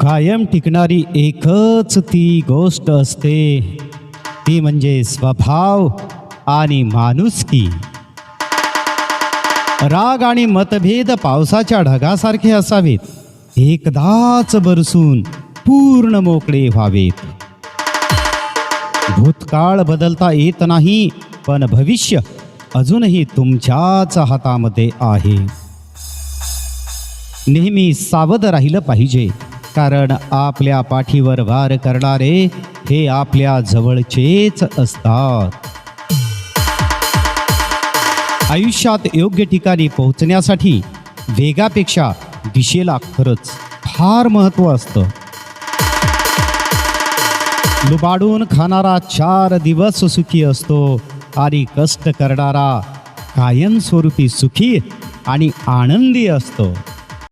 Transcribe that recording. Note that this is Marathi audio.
कायम टिकणारी एकच ती गोष्ट असते, ती म्हणजे स्वभाव आणि माणुसकी. राग आणि मतभेद पावसाच्या ढगासारखे असावेत, एकदाच बरसून पूर्ण मोकळे व्हावेत. भूतकाळ बदलता येत नाही, पण भविष्य अजूनही तुमच्याच हातामध्ये आहे. नेहमी सावध राहिलं पाहिजे, कारण आपल्या पाठीवर वार करणारे हे आपल्या जवळचेच असतात. आयुष्यात योग्य ठिकाणी पोहोचण्यासाठी वेगापेक्षा दिशेला खरंच फार महत्त्व असतं. लुबाडून खाणारा 4 दिवस सुखी असतो आणि कष्ट करणारा कायमस्वरूपी सुखी आणि आनंदी असतो.